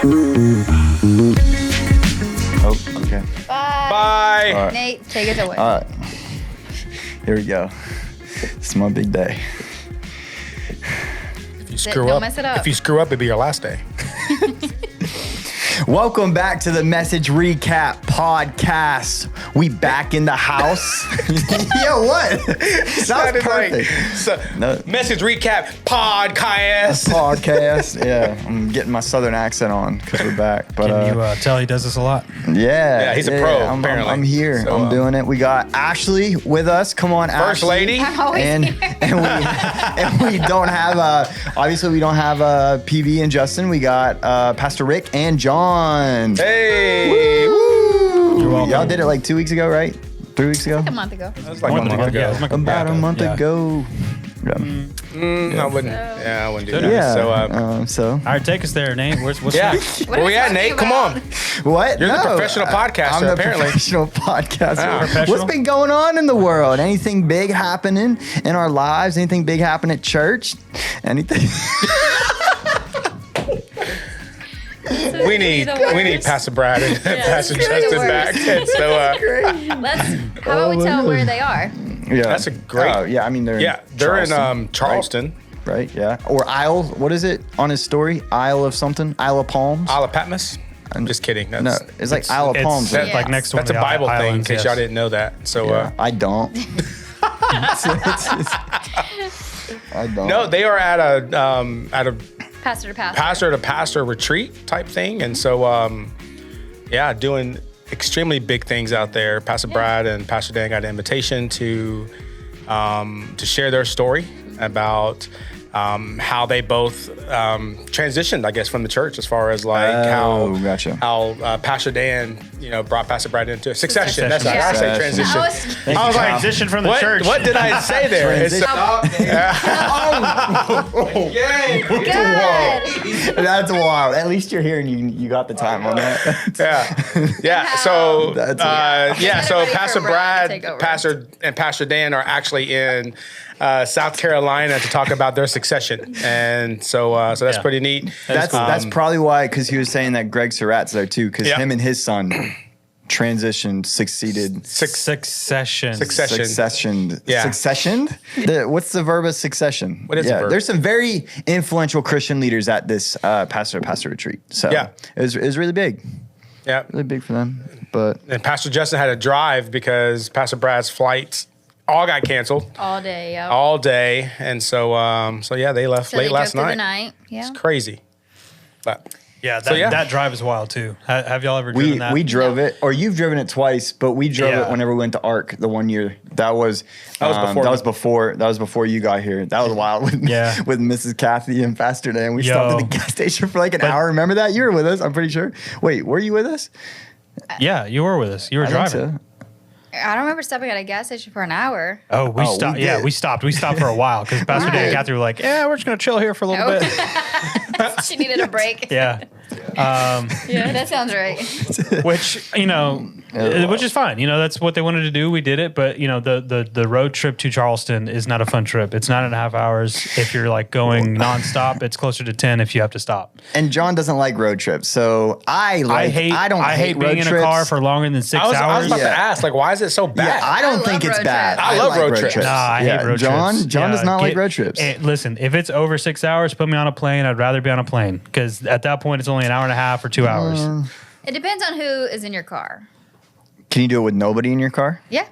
Oh, okay. Bye. Right. Nate, take it away. All right. Here we go. This is my big day. If you screw Don't up, mess it up. If you screw up, it'd be your last day. Welcome back to the Message Recap Podcast. We back in the house. Yo, what? That was perfect. No. Message Recap Podcast. Podcast. Yeah, I'm getting my southern accent on because we're back. But Can you tell he does this a lot? yeah, he's a pro, apparently. I'm here. So, I'm doing it. We got Ashley with us. Come on, First Ashley. lady. I'm always and here. and we don't have obviously we don't have PB and Justin. We got Pastor Ric and John. Hey. Woo. You're welcome. Y'all did it like 2 weeks ago, right? 3 weeks ago? A month ago. That was like a month ago. Yeah, it was like About a month yeah. ago. Yeah. I wouldn't. Yeah, I wouldn't do that. Yeah. So, All right, take us there, Nate. What's yeah. next? Where we at, Nate? Come on. what? You're the professional podcaster, I'm the apparently. professional podcaster. Yeah. Professional? What's been going on in the world? Anything big happening in our lives? Anything big happen at church? Anything? We need Pastor Brad and Pastor it's really Justin the back. worst. And so How about we tell where they are? Yeah. That's a great- Oh, yeah, I mean, they're they're in Charleston, Charleston, right? Yeah. Or Isle. What is it on his story? Isle of something? Isle of Palms? Isle of Patmos. I'm just kidding. No, it's like Isle of Palms. It's Yeah. like next to That's a one of the Bible thing, in islands, case yes. y'all didn't know that. So, Yeah, I don't. I don't. no, they are at a Pastor to pastor. pastor retreat type thing, and so doing extremely big things out there. Pastor Brad and Pastor Dan got an invitation to share their story about how they both transitioned, I guess, from the church, as far as like gotcha. how Pastor Dan, brought Pastor Brad into succession. That's right. I say Succession. transition. I was I was like, Transition from the what, church. What did I say there? It's- good. That's wild. At least you're here and you got the time on that. yeah. So That's so Ready for Pastor Brad to take Brad, over. Pastor Dan are actually in South Carolina to talk about their succession, and so that's Yeah. pretty neat. That's probably why, because he was saying that Greg Surratt's there too, because Yeah. him and his son succeeded. Succession. Successioned. Yeah. Successioned? What's the verb of succession? What is the verb? There's some very influential Christian leaders at this pastor retreat. So Yeah. it was really big. Yeah, Really big for them. But and Pastor Justin had to drive because Pastor Brad's flights all got canceled All day, yeah. all day, and so they left So late they last drove through night. the night. Yeah. Crazy, but. Yeah, So, yeah. that drive is wild too. Have y'all ever driven that? we drove No. it, or you've driven it twice, but we drove Yeah. it whenever we went to Ark the one year. That was before you got here. That was wild with Yeah. with Mrs. Kathy and Pastor Dan. We Yo. stopped at the gas station for like an hour. Remember that? You were with us, I'm pretty sure. Wait, were you with us? Yeah, you were with us. You were I think driving. so. I don't remember stopping at a gas station for an hour. Oh, we Oh, we stopped. did. Yeah, we stopped. We stopped for a while because Pastor Dan and Kathy were like, "Yeah, we're just gonna chill here for a little Oh. bit." She needed a break. Yeah, Yeah, that sounds right. which which is fine. That's what they wanted to do. We did it, but the road trip to Charleston is not a fun trip. It's 9.5 hours if you're like going nonstop. It's closer to 10 if you have to stop. And John doesn't like road trips, so I don't hate road being in a trips. car for longer than 6 I was hours. about to Yeah. ask, like, why is it so bad? Yeah, I don't I think love it's road bad. trips. I love like road trips. Nah, I hate road John, trips. John does not like road trips. Listen, if it's over 6 hours, put me on a plane. I'd rather be on a plane because at that point, it's only an hour and a half or 2 hours. It depends on who is in your car. Can you do it with nobody in your car? Yeah.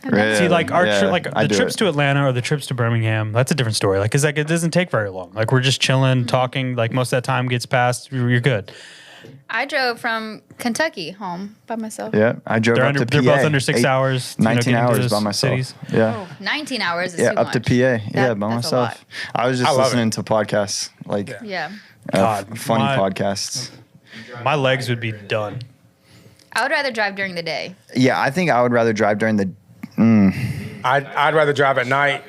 Really? See, like our Yeah, like I the do trips it. to Atlanta or the trips to Birmingham, that's a different story. Like, cause like it doesn't take very long. Like we're just chilling, talking. Like most of that time gets past, you're good. I drove from Kentucky home by myself. Yeah, I drove They're up to PA. they're both under 6 hours. 19 getting to hours those by myself. cities. Yeah. Oh, 19 hours is Yeah, too up much. to PA. Yeah, by That's a lot. myself. I was just I love listening to podcasts, like Yeah. God, funny my- podcasts. My legs would be done. I would rather drive during the day. Yeah, I think I would rather drive during the. I'd rather drive at night.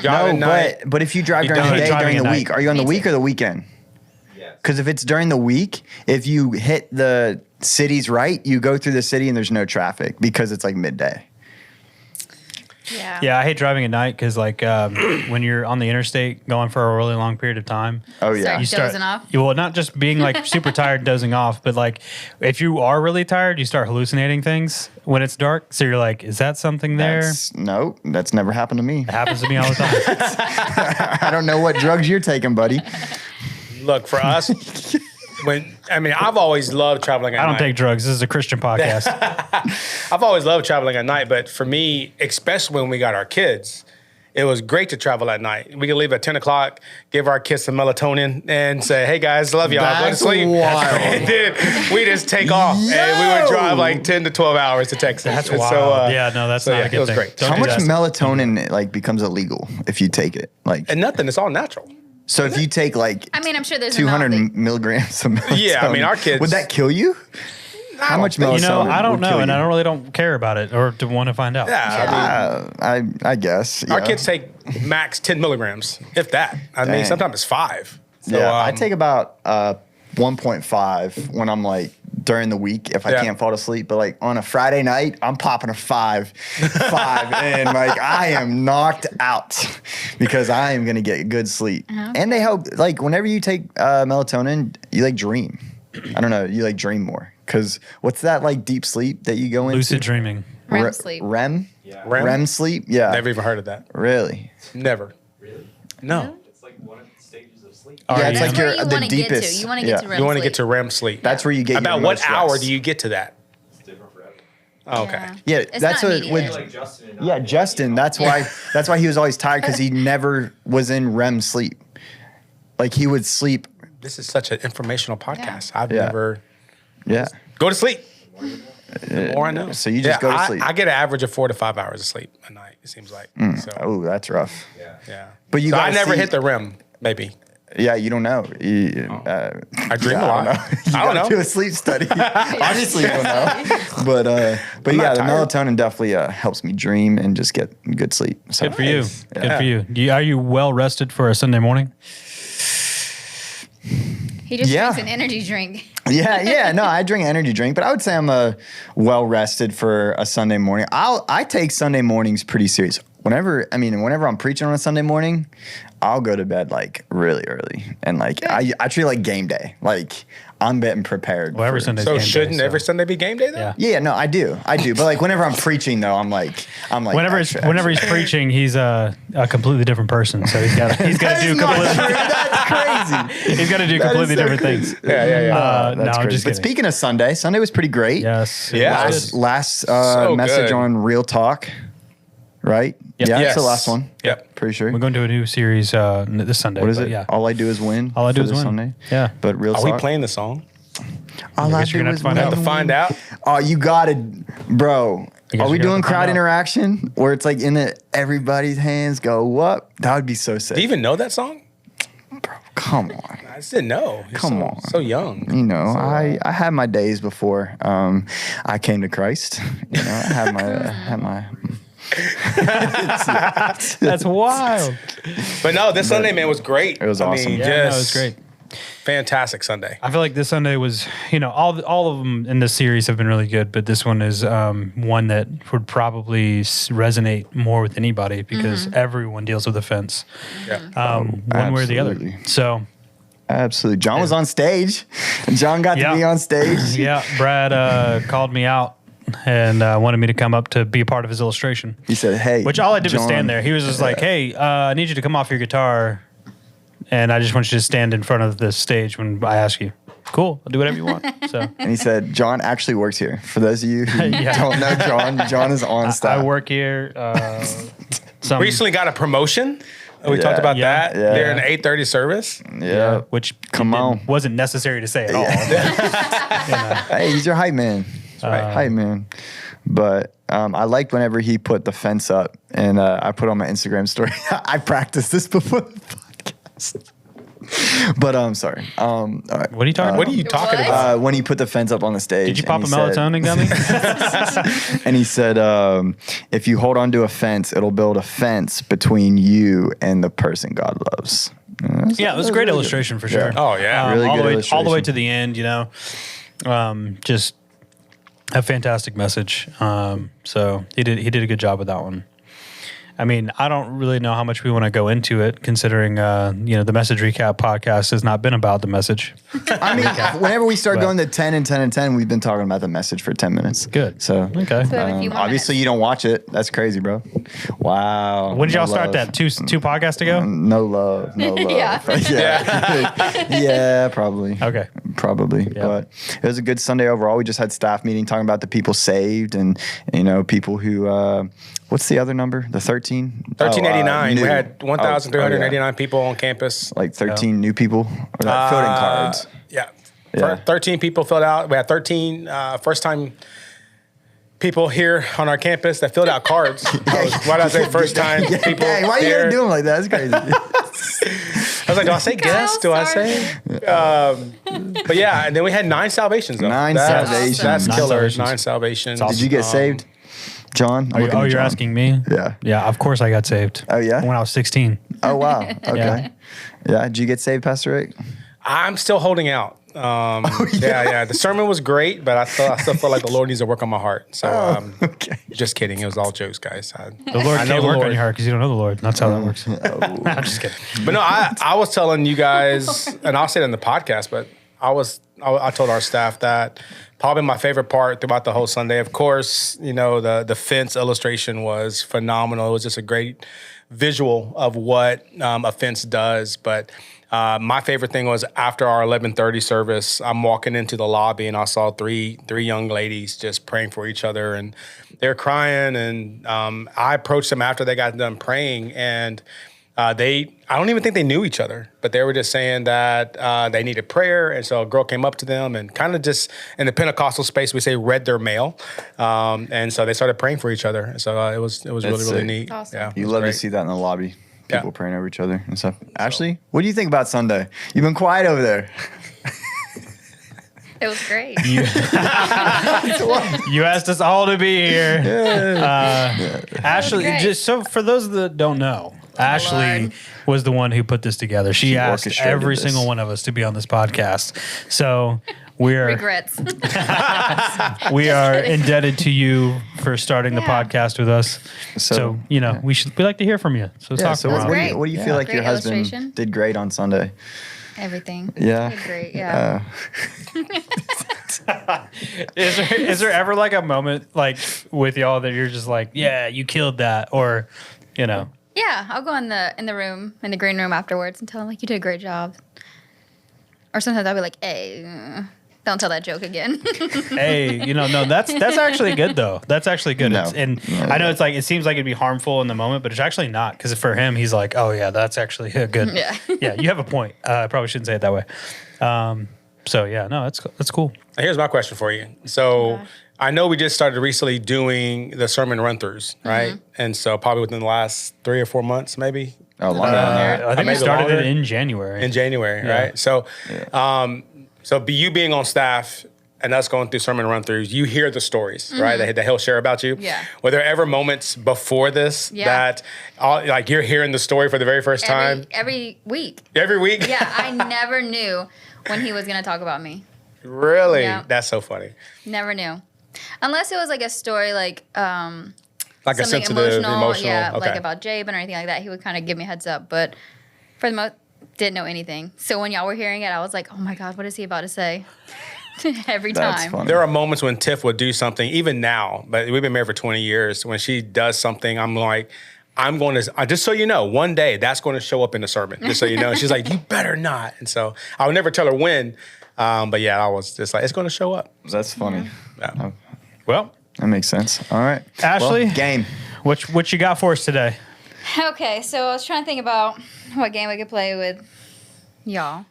Drive at No, night. but if you drive You during don't. the day, Driving during at the night. week, are you on the Me week too. or the weekend? Because if it's during the week, if you hit the cities right, you go through the city and there's no traffic because it's like midday. Yeah, I hate driving at night because like when you're on the interstate going for a really long period of time. Oh yeah. You start dozing off. Well, not just being like super tired, dozing off, but like if you are really tired, you start hallucinating things when it's dark. So you're like, is that something there? No, that's never happened to me. It happens to me all the time. I don't know what drugs you're taking, buddy. Look, for us, I've always loved traveling at night. I don't take drugs. This is a Christian podcast. I've always loved traveling at night, but for me, especially when we got our kids, it was great to travel at night. We could leave at 10 o'clock, give our kids some melatonin, and say, hey guys, love y'all, go to sleep. Wild. And then we just take off, and we would drive like 10 to 12 hours to Texas. That's And wild. So, yeah, no, that's not a good it was thing. great. Don't How do much that. melatonin like becomes illegal if you take it? Like, And nothing, it's all natural. so if you take like I'm sure there's 200 milligrams of melatonin, Yeah, our kids. would that kill you? How much melatonin? I don't would know, kill and you? I don't care about it or to want to find out. Yeah, I guess our yeah. kids take max 10 milligrams, if that. Dang. Sometimes it's 5. So, Yeah, I take about 1.5 when I'm like during the week if I can't fall asleep. But like on a Friday night, I'm popping a 5, and like I am knocked out because I am gonna get good sleep. And they help. Like whenever you take melatonin, you like dream. I don't know, you like dream more because what's that like deep sleep that you go into? Lucid dreaming. REM sleep. REM. Yeah. REM sleep. Yeah. Never even heard of that. Really. Never. Really? No. It's like one of the stages of sleep. Yeah, it's REM. like your That's where you the wanna get to. deepest. You want to get to REM You want to sleep. get to REM sleep. That's where you get About your what most hour rest. do you get to that? It's different for everyone. Oh, okay. Yeah, It's that's not what immediate. with Like Justin and yeah, I, Justin. That's why he was always tired because he never was in REM sleep. Like he would sleep. This is such an informational podcast. I've Yeah. never Yeah. go to sleep. The more I know. So you just go to sleep. I get an average of 4 to 5 hours of sleep a night. It seems like. So Oh, that's rough. yeah. But you So I gotta never see- hit the REM. Maybe Yeah, you don't know. I dream a lot. I I don't gotta know. do a sleep study. Obviously, you don't know. But I'm yeah, not the tired. melatonin definitely helps me dream and just get good sleep. So Good for you. Yeah. Good for you. Are you well rested for a Sunday morning? He just Yeah. drinks an energy drink. Yeah. No, I drink an energy drink, but I would say I'm well rested for a Sunday morning. I take Sunday mornings pretty serious. Whenever I'm preaching on a Sunday morning, I'll go to bed like really early, and like I treat it like game day. Like I'm getting prepared. Well, every for- Sunday. So shouldn't every Sunday be game day though? Yeah. Yeah, no, I do. But like whenever I'm preaching though, I'm like Whenever extra. he's preaching, he's a completely different person. So he's got to do That's not completely. true. That's crazy. He's got to do That is completely so different crazy. things. Yeah. No, That's I'm crazy. just But kidding. speaking of Sunday was pretty great. Yes. Yeah. it was good. Last So message good. on Real Talk, right? Yep. Yeah, Yes. it's the last one. Yep. Pretty sure. We're going to a new series this Sunday. What is but it? Yeah. All I do is win. All I do for is this win. Sunday. Yeah. But Real Are Talk. we playing the song? All I guess you're do gonna is have to find win. out. To find out. Oh, you got it, bro. guess Are we you're gonna doing have to crowd find out. interaction where it's like in everybody's hands go what? That would be so sick. Do you even know that song? Bro, come on. I just didn't know. You're Come so, on. So young. You know, I had my days before I came to Christ. You know, I had my That's wild. But no, this Sunday, man, was great. It was awesome. Yeah, no, it was great. Fantastic Sunday. I feel like this Sunday was, all of them in this series have been really good, but this one is one that would probably resonate more with anybody because everyone deals with offense, Yeah. one way or the other. absolutely. So, Absolutely. John was on stage. John got Yeah. to be on stage. yeah, Brad called me out and wanted me to come up to be a part of his illustration. He said, "Hey." Which all I did was John, stand there. He was just like, "Hey, I need you to come off your guitar, and I just want you to stand in front of the stage when I ask you." Cool, I'll do whatever you want. So And he said, "John actually works here." For those of you who Yeah. don't know John, John is on staff. I work here. Recently got a promotion. We Yeah. talked about Yeah. that. Yeah. They're in 8:30 service. Yeah. which Come on. wasn't necessary to say at all. Hey, he's your hype man. right. Hype man. But I liked whenever he put the fence up, and I put on my Instagram story. I practiced this before the podcast. But I'm sorry. All right. What are you talking What about? are you talking What? about? When he put the fence up on the stage. Did you pop a and he said- melatonin gummy? And he said, if you hold on to a fence, it'll build a fence between you and the person God loves. Yeah, it was a great illustration for sure. Oh, yeah. Really all good the way illustration. to the end. Just a fantastic message. So he did a good job with that one. I mean, I don't really know how much we want to go into it, considering the Message Recap podcast has not been about the message. I mean, whenever we start going to 10 and 10 and 10, we've been talking about the message for 10 minutes. Good. So, okay. So a few more obviously, you don't watch it. That's crazy, bro. Wow. When did y'all No start love. that? Two podcasts ago? No love. No love. Yeah. Yeah, probably. Okay. Probably. Yep. But it was a good Sunday overall. We just had staff meeting talking about the people saved and, people who, what's the other number? The 13? 1389. New. We had 1,389 yeah. people on campus. Like 13 new people or that filled in cards. Yeah. Yeah. 13 people filled out. We had 13 first time people here on our campus that filled out cards. Why did I say first time people? Dang, why are you here? gonna do them like that? That's crazy. I was like, do I say guest? Do I say? But yeah, and then we had 9 salvations. Though. 9 That's- salvations. That's 9 killer. salvations. 9 salvations. Did you get saved, John? I'm looking at You're John. asking me? Yeah. Yeah, of course I got saved. Oh, yeah? When I was 16. Oh, wow. Okay. Yeah. Did you get saved, Pastor Ric? I'm still holding out. Yeah. The sermon was great, but I still feel like the Lord needs to work on my heart. So, Okay. just kidding. It was all jokes, guys. The Lord I know can't the work on Lord. your heart because you don't know the Lord. That's how that works. I'm just kidding. But no, I was telling you guys, and I'll say it in the podcast, but I told our staff that probably my favorite part throughout the whole Sunday. Of course, the fence illustration was phenomenal. It was just a great visual of what a fence does. But my favorite thing was after our 11:30 service, I'm walking into the lobby and I saw three young ladies just praying for each other, and they're crying. And I approached them after they got done praying, and I don't even think they knew each other, but they were just saying that they needed prayer. And so a girl came up to them and kind of just, in the Pentecostal space, we say read their mail. And so they started praying for each other. And so it was really, really sick. neat. Awesome. Yeah, You it was love great. to see that in the lobby. Yeah. People praying over each other and stuff. Ashley, what do you think about Sunday? You've been quiet over there. It was great. You asked us all to be here. Ashley, great. just so for those that don't know, Ashley Lord. was the one who put this together. She asked orchestrated every this. single one of us to be on this podcast. So we're Regrets. we are indebted to you for starting the Yeah. podcast with us. So we like to hear from you. So Yeah, talk so to what, us. what do great. you, what do you feel like Great your husband illustration. did great on Sunday? Everything. Yeah. Did great. Yeah. Is there ever like a moment like with y'all that you're just like, yeah, you killed that, or Yeah, I'll go in the room, in the green room afterwards and tell him, like, you did a great job. Or sometimes I'll be like, hey, don't tell that joke again. hey, no, that's actually good though. That's actually good. No. I know it's like it seems like it'd be harmful in the moment, but it's actually not, because for him, he's like, oh yeah, that's actually good. Yeah. Yeah, you have a point. I probably shouldn't say it that way. So yeah, no, that's cool. Here's my question for you. So gosh. I know we just started recently doing the sermon run-throughs, right? And so probably within the last 3 or 4 months, maybe Oh, long I think we maybe started longer. it in January. in January, Yeah. right? So, you being on staff and us going through sermon run-throughs, you hear the stories, right? That he'll share about you. Yeah. Were there ever moments before this Yeah. that, like, you're hearing the story for the very first time Every week. every week? Yeah, I never knew when he was going to talk about me. Really? Yeah. That's so funny. Never knew. Unless it was like a story like Like a something sensitive, emotional. Yeah, okay. like about Jabin or anything like that. He would kind of give me a heads up. But for the most, didn't know anything. So when y'all were hearing it, I was like, oh my God, what is he about to say? Every That's time. funny. There are moments when Tiff would do something, even now, but we've been married for 20 years. When she does something, I'm like, just so you know, one day that's going to show up in the sermon, just so you know. She's like, you better not. And so I would never tell her when. But yeah, I was just like, it's going to show up. That's funny. Yeah. Well, That makes sense. All right. Ashley? Well, game. what you got for us today? Okay, so I was trying to think about what game we could play with y'all,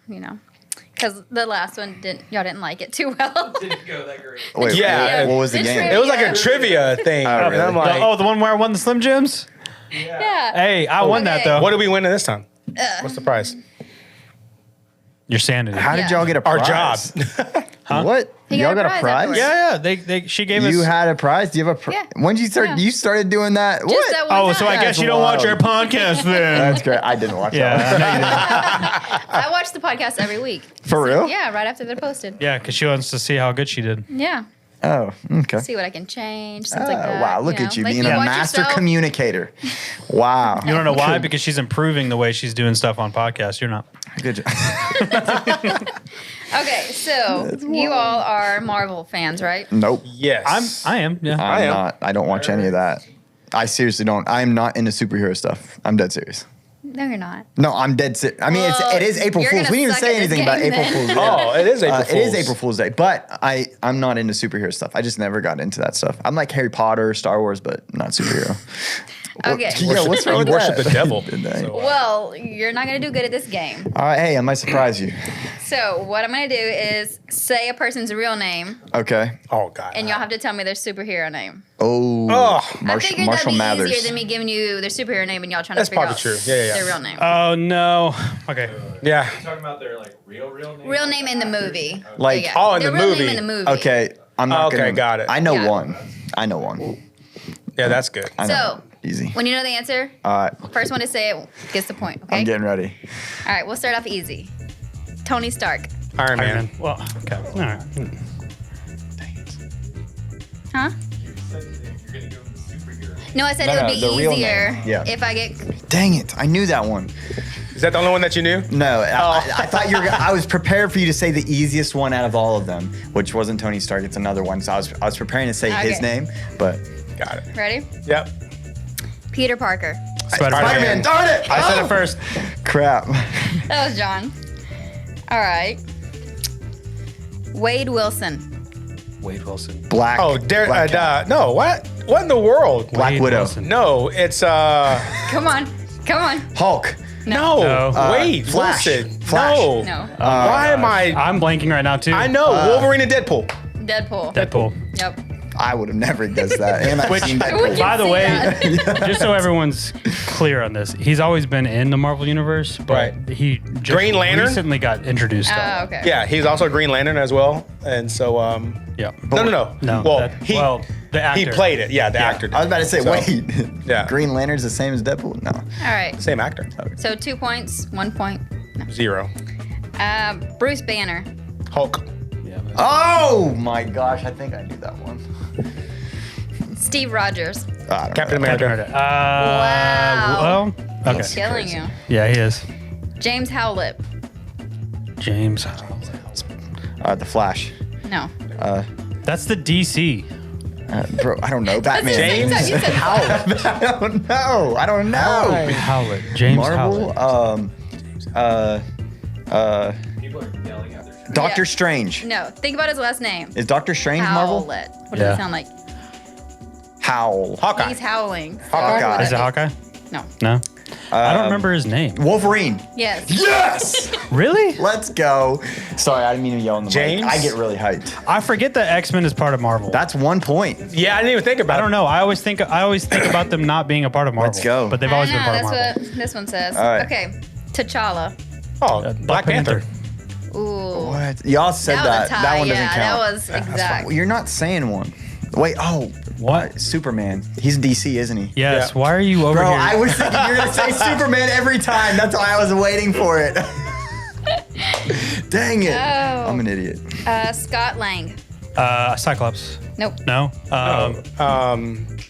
Because the last one, y'all didn't like it too well. Didn't go that great. Wait, Yeah. what was the It's game? really- It was like a trivia thing. Oh, And really? I'm like, The one where I won the Slim Jims? Yeah. Hey, I won that Okay. though. what did we win this time? What's the prize? Your sanity. How did Yeah. y'all get a Our prize? job. What? He Y'all got got a a prize prize? afterwards. Yeah. She gave us. You had a prize? Do you have a prize? Yeah. When did you start? Yeah. You started doing that? Just What? that one Oh, so I time. guess That's you don't watch wild. our podcast then. That's great. I didn't watch Yeah, that. I know you didn't. I watch the podcast every week. For real? Yeah, right after they're posted. Yeah, because she wants to see how good she did. Yeah. Oh, okay. See what I can change, things like that. Wow, look at you being a watch master yourself. communicator. Wow. You don't know why? Because she's improving the way she's doing stuff on podcasts. You're not. Good job. Okay, so you all are Marvel fans, right? Nope. Yes. I am. Yeah. I'm am. not. I don't watch any of that. I seriously don't. I'm not into superhero stuff. I'm dead serious. No, you're not. No, I'm dead serious. I mean, Well, it is April you're Fool's. gonna We didn't even suck say at this anything about game April then. Fool's. Oh, it is April It is Fool's. April Fool's Day, but I'm not into superhero stuff. I just never got into that stuff. I'm like Harry Potter, Star Wars, but not superhero. Okay. Yeah, what's wrong You with worship that? the devil. Dang. So, Well, you're not going to do good at this game. All right, hey, I might surprise you. So, what I'm going to do is say a person's real name, Okay. oh God. and y'all have to tell me their superhero name. Oh, Oh. I figured Marshall that'd be Mathers. easier than me giving you their superhero name and y'all trying That's to figure probably out true. Yeah. their real name. Oh no. Okay. Yeah. You're talking about their like real name? Real name in the movie. Like- Yeah, Oh, in their the real movie. name in the movie. Okay, I'm not Okay, gonna. got it. I know Yeah. one. I know one. Yeah, that's good. I know. So, Easy. when you know the answer, All right, first one to say it gets the point, okay? I'm getting ready. All right, we'll start off easy. Tony Stark. Iron Man. Iron Man. Well, okay. All right. Huh? You said that you're going to go with the superhero. No, I said No, it would no, be the real easier name. Yeah. if I get. Dang it! I knew that one. Is that the only one that you knew? No, Oh. I thought you were. I was prepared for you to say the easiest one out of all of them, which wasn't Tony Stark. It's another one. So I was preparing to say his Okay. name, but Got it. Ready? Yep. Peter Parker. Spider-Man. Spider-Man. Darn it! I said Oh, it first. Crap. That was John. All right. Wade Wilson. Wade Wilson. Black. Oh, Black Cat. no. What? What in the world? Black Wade Widow. Wilson. No, it's Come on. Come on. Hulk. no. No. Wade Flash. Wilson. Flash. No. No. Why am I? I'm blanking right now too. I know Wolverine and Deadpool. Deadpool. Deadpool. Yep. I would have never guessed that. And I've seen We Deadpool. can By the see way, that. just so everyone's clear on this, he's always been in the Marvel universe, but Right. he just Green Lantern? recently got introduced. Oh, okay. Yeah, he's also a Green Lantern as well, and so Yeah. no. No. Well, that- the actor. he played it. Yeah, the actor. Did. I was about to say, So, wait. Yeah. Green Lantern's the same as Deadpool? No. All right. Same actor. So 2 points, 1 point. 0. Bruce Banner. Hulk. Oh my gosh, I think I knew that one. Steve Rogers. I don't Captain know. America. Wow. Well, okay. Killing you. Yeah, he is. James Howlett. James. The Flash. No. That's the DC. Bro, I don't know. That's the Batman. same time you said Howlett. I don't know. I don't know. Howlett. James Marvel. Howlett. People are yelling at their Doctor Yeah. Strange. No. Think about his last name. Is Doctor Strange Marvel? Howlett. What does Yeah. it sound like? Howl. Hawkeye. He's howling. So Hawkeye. what would Is it that be? Hawkeye? No. No. I don't remember his name. Wolverine. Yes. Yes. Really? Let's go. Sorry, I didn't mean to yell in the James? mic. I get really hyped. I forget that X-Men is part of Marvel. That's 1 point. Yeah, I didn't even think about I don't know. I always think about them not being a part of Marvel. Let's go. But they've I always know, been part of that's Marvel. what this one says. All right. Okay. T'Challa. Oh, Black Panther. Ooh. What? Y'all said That that. was a tie. That one doesn't yeah, count. that was exact. Well, you're not saying one. Wait. Oh. What? Superman. He's DC, isn't he? Yes. Yeah. Why are you over Bro, here? I was thinking you're gonna say Superman every time. That's why I was waiting for it. Dang it. Oh. I'm an idiot. Scott Lang. Cyclops. Nope. No.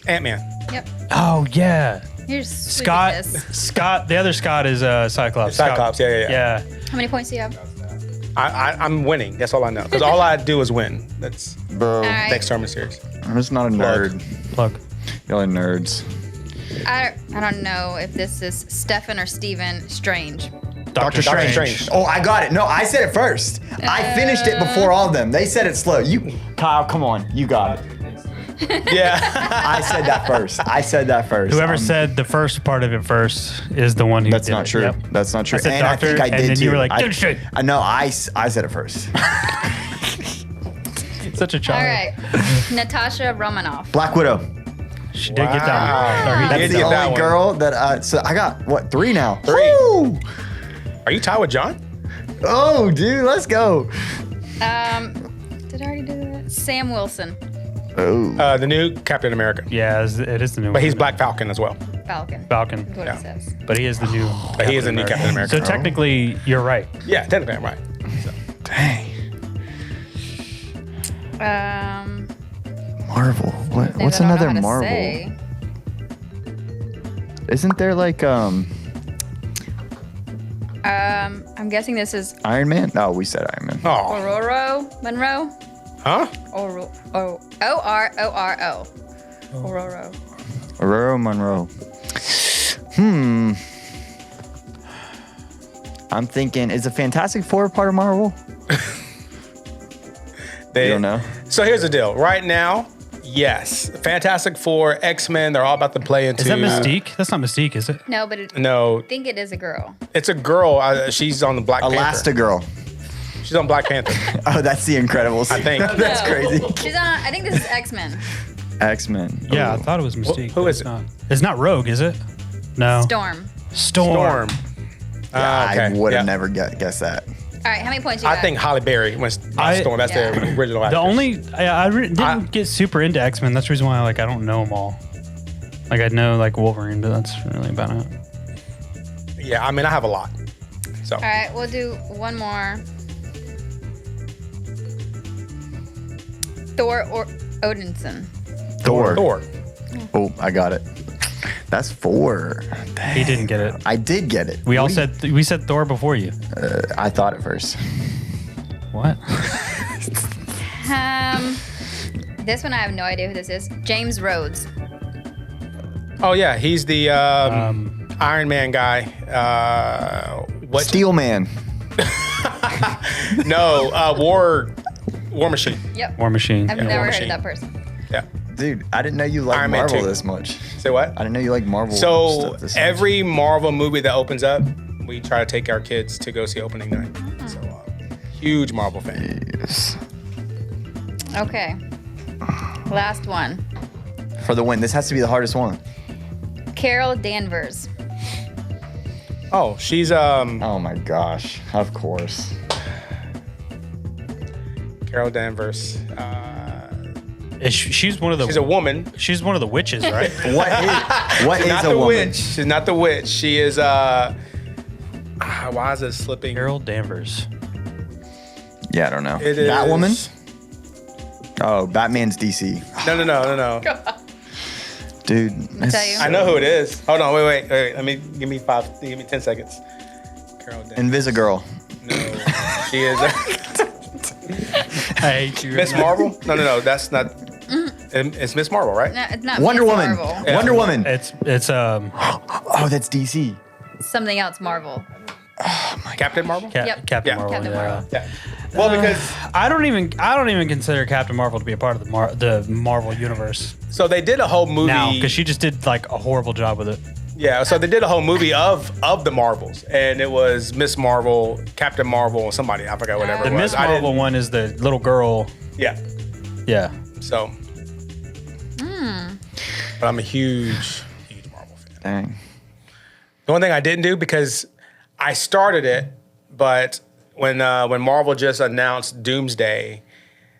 Ant-Man. Yep. Oh yeah. You're stupid Scott. at this. Scott. The other Scott is Cyclops. Cyclops, Scott. yeah. Yeah. How many points do you have? I'm winning. That's all I know. Because all I do is win. That's Bro, All right. next Sermon series. I'm just not a nerd. Look. Y'all are nerds. I don't know if this is Stefan or Steven Strange. Doctor Strange. Strange. Oh, I got it. No, I said it first. I finished it before all of them. They said it slow. You, Kyle, come on. You got it. Yeah. I said that first. I said that first. Whoever said the first part of it first is the one who That's did not it. true. Yep. That's not true. I said and doctor, I think I and did then too. you were like, I, "Doctor Strange." No, I said it first. Such a All child. right. Natasha Romanoff. Black Widow. She did get that Wow. one. Or he That's That's did did the get only that one. girl that. So I got what 3 now. 3. Woo! Are you tied with John? Oh, dude, let's go. Did I already do that? Sam Wilson. Oh. The new Captain America. Yeah, it is the new But one. he's Black Falcon as well. Falcon. Falcon. Is what Yeah. it says. But he is the new. But he is a new Captain America. So technically, you're right. Yeah, technically I'm right. So, Dang. Marvel. What? Things What's I don't know another how to Marvel? say. Isn't there like I'm guessing this is Iron Man? No, we said Iron Man. Oh, Ororo Monroe. huh? O-R-O-R-O. Ororo. Aurora Monroe. I'm thinking, is the Fantastic Four part of Marvel? They You don't know? So here's the deal. Right now, yes, Fantastic Four, X-Men, they're all about to play into. Is that Mystique? That's not Mystique, is it? No, but I No, think it is a girl. it's a girl. She's on the Black Panther. Elastigirl. She's on Black Panther. Oh, that's the Incredibles. I think. That's No. crazy. She's on. I think this is X-Men. X-Men. Yeah, I Ooh. thought it was Mystique. who but is it's it? not. It's not Rogue, is it? No. Storm. Storm. Ah, okay. I would have Yeah. never guessed that. All right, how many points you I got? think Halle Berry was Storm. That's Yeah. the original actress. The only didn't get super into X-Men. That's the reason why I don't know them all. Like I know like Wolverine, but that's really about it. Yeah, I mean, I have a lot. So All right, we'll do one more. Thor or Odinson. Thor. Thor. Oh, I got it. That's 4. He didn't get it. I did get it. We all What do we said Thor before you. I thought it first. What? This one I have no idea who this is. James Rhodes. Oh yeah, he's the Iron Man guy. What? Steel Man. No, War Machine. Yep. War Machine. I've War never heard Machine. of that person. Yeah. Dude, I didn't know you liked Iron Man Marvel 2. this much. Say what? I didn't know you like Marvel So stuff this much. every Marvel movie that opens up, we try to take our kids to go see opening night. So huge Marvel fan. Yes. Okay. Last one. For the win. This has to be the hardest one. Carol Danvers. Oh, she's Oh my gosh. Of course. Carol Danvers. She's one of the. She's a woman. She's one of the witches, right? What is Not a the woman? witch. She's not the witch. She is why is it slipping? Carol Danvers. Yeah, I don't know. It is Batwoman? Oh, Batman's DC. No. Dude. tell you. I know who it is. Hold on, wait. Let me give me 10 seconds. Carol Danvers. Invisigirl. No, she is I hate you. Miss Marvel. No, that's not. It's Miss Marvel, right? No, it's not Wonder Miss Woman. Marvel. Yeah. Wonder Woman. It's Oh, that's DC. Something else Marvel. Captain Marvel. Yep. Captain Yeah. Marvel. Captain yeah. Marvel. Yeah. Well, because I don't even consider Captain Marvel to be a part of the Marvel universe so they did a whole movie. now because she just did like a horrible job with it. Yeah, so they did a whole movie of the Marvels, and it was Miss Marvel, Captain Marvel, somebody I forgot whatever. The it was. Miss I didn't- Marvel one is the little girl. Yeah. Yeah. So. But I'm a huge Marvel fan. Dang. The one thing I didn't do because I started it, but when Marvel just announced Doomsday,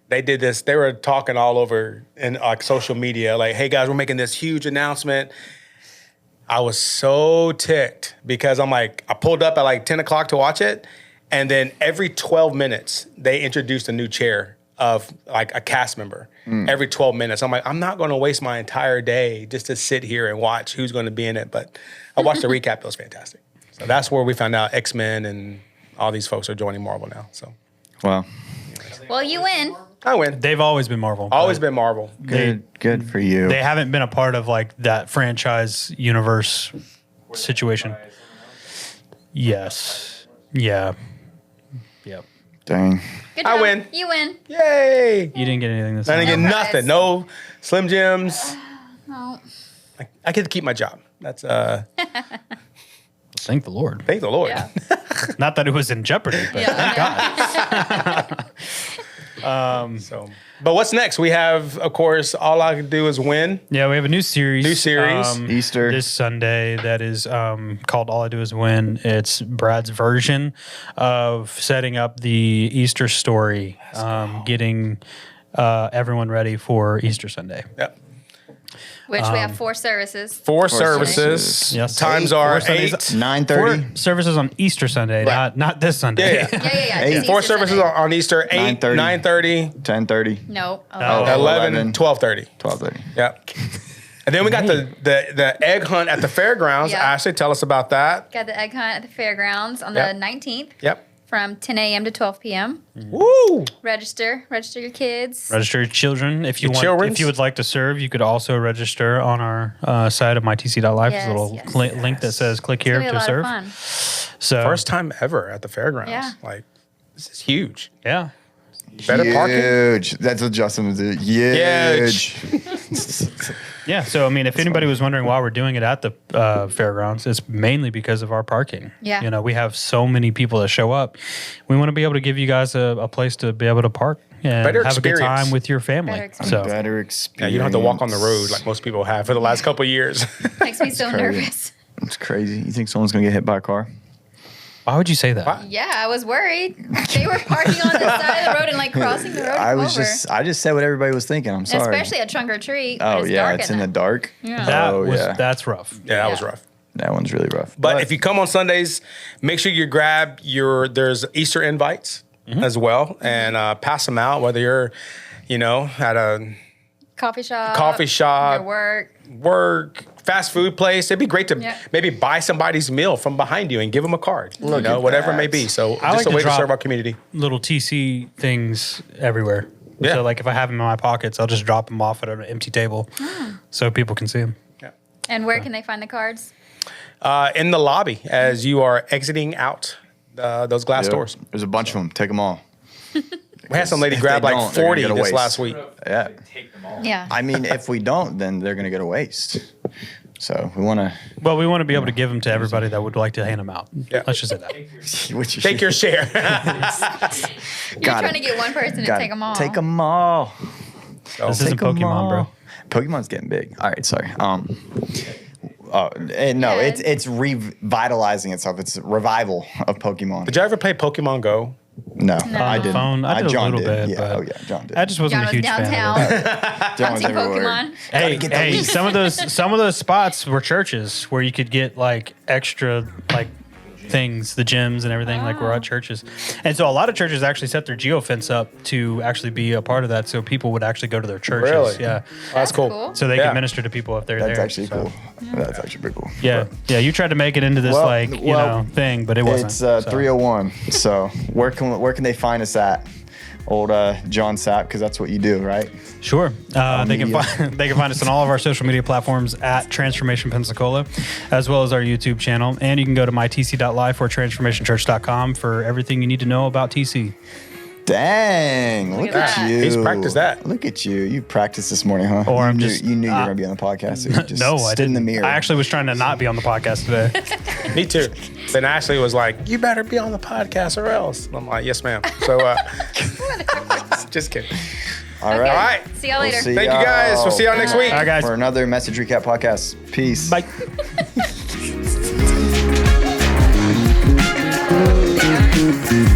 they did this. They were talking all over in like social media, like, "Hey guys, we're making this huge announcement." I was so ticked because I pulled up at like 10 o'clock to watch it, and then every 12 minutes they introduced a new chair of like a cast member. Every 12 minutes, I'm like, I'm not going to waste my entire day just to sit here and watch who's going to be in it. But I watched the recap; it was fantastic. So that's where we found out X-Men and all these folks are joining Marvel now. So Well, Well, you win. I win. They've always been Marvel. Always but been Marvel. good for you. They haven't been a part of like that franchise universe situation. Yes. Yeah. Yep. Dang. Good I job. win. You win. Yay! You didn't get anything this I time. didn't get No prize. nothing. No Slim Jims. No. I get to keep my job. That's Thank the Lord. thank the Lord. Yeah. Not that it was in jeopardy, but Yeah. So, but what's next? We have, of course, all I can do is win. yeah, we have a new series. Easter. This Sunday that is called All I Do Is Win. It's Brad's version of setting up the Easter story, getting everyone ready for Easter Sunday. Yep. Which we have 4 services. 4 services. services. Yes. Times 8, are 4 Sundays. 8. 9:30. 4 services on Easter Sunday, Right. not this Sunday. Yeah. Yeah. Eight. just 4 Easter services Sunday. on Easter. 8, 9:30. 9:30, 10:30. Nope. Oh. 11, 11. 12:30. 12:30. Yeah. And then we got the egg hunt at the fairgrounds. Yeah. Ashley, tell us about that. Got the egg hunt at the fairgrounds on Yep. the 19th Yep. from 10 a.m. to 12 p.m. Woo! Register your kids. Register your children if you Your want. children's? If you would like to serve, you could also register on our site of mytc.life. There's a little link that says "click It's here gonna be a to lot of serve." fun. So First time ever at the fairgrounds. Yeah. Like, this is huge. yeah. Better parking. Huge. That's what Justin was doing. Huge. Yeah, so I mean, if anybody was wondering why we're doing it at the fairgrounds, it's mainly because of our parking. Yeah. You know, we have so many people that show up. We want to be able to give you guys a place to be able to park and Better have a good experience. time with your family. Better experience. So Better Yeah, experience. you don't have to walk on the road like most people have for the last couple of years. Makes me so crazy. nervous. It's crazy. You think someone's gonna get hit by a car? why would you say that? Why? Yeah, I was worried. They were parking on the side of the road and like crossing the road. I to was come over. I just said what everybody was thinking. I'm sorry. Especially at trunk or treat. when Oh it's yeah, dark it's at in the night. dark. Yeah. That's rough. Yeah, that was Yeah. rough. That one's really rough. But if you come on Sundays, make sure you grab there's Easter invites as well and pass them out, whether you're, at a Coffee shop. Your work, fast food place. It'd be great to Yeah. maybe buy somebody's meal from behind you and give them a card, Look at whatever it that. may be. So I just like a to way to drop- serve our community. Little TC things everywhere. Yeah. So like if I have them in my pockets, I'll just drop them off at an empty table so people can see them. And where can they find the cards? In the lobby as you are exiting out those glass Yep. doors. There's a bunch of them. Take them all. We had some lady If grab they like don't, they're gonna 40 get a this waste. last week. Yeah. Take them all. Yeah. I mean, if we don't, then they're gonna get a waste. So we want to. Well, we want to be able to give them to everybody that would like to hand them out. Yeah. Let's just say that. Take your share. You're Got trying it. to get one person to Got take them all. Take them all. This isn't Take 'em Pokemon, bro. all. Pokemon's getting big. All right, sorry. No, Yeah. it's revitalizing itself. It's a revival of Pokemon. Did you ever play Pokemon Go? No, No. I On the didn't. phone, I did a John little bit, Yeah, but- oh yeah, John did. I just wasn't John a was huge downtown. fan of it. John was Hunting everywhere. Pokemon. Hey, get the hey, leash. some of those spots were churches where you could get like extra like things, the gyms and everything, like we're at churches. And so a lot of churches actually set their geofence up to actually be a part of that, so people would actually go to their churches. Really? Yeah. That's cool. So they Yeah. can minister to people if they're That's there. actually so. cool. That's actually pretty cool. Yeah, yeah. You tried to make it into this Well, thing, but it wasn't. It's so. 301. So where can they find us at? Old John Sapp, because that's what you do, right? Sure. They can media. find us on all of our social media platforms at Transformation Pensacola, as well as our YouTube channel. And you can go to mytc.life or transformationchurch.com for everything you need to know about TC. Dang, look at at that. you. He's practiced that. Look at you. You practiced this morning, huh? Or you I'm knew, just- you knew you were going to be on the podcast. So you just No, I stood didn't. in the mirror. I actually was trying to not be on the podcast today. Me too. Then Ashley was like, "You better be on the podcast or else." And I'm like, "Yes, ma'am." So, just kidding. All Okay. right. All right. See y'all later. See Thank you guys. We'll see y'all next week. All right, guys. For another Message Recap podcast. Peace. Bye. Yeah.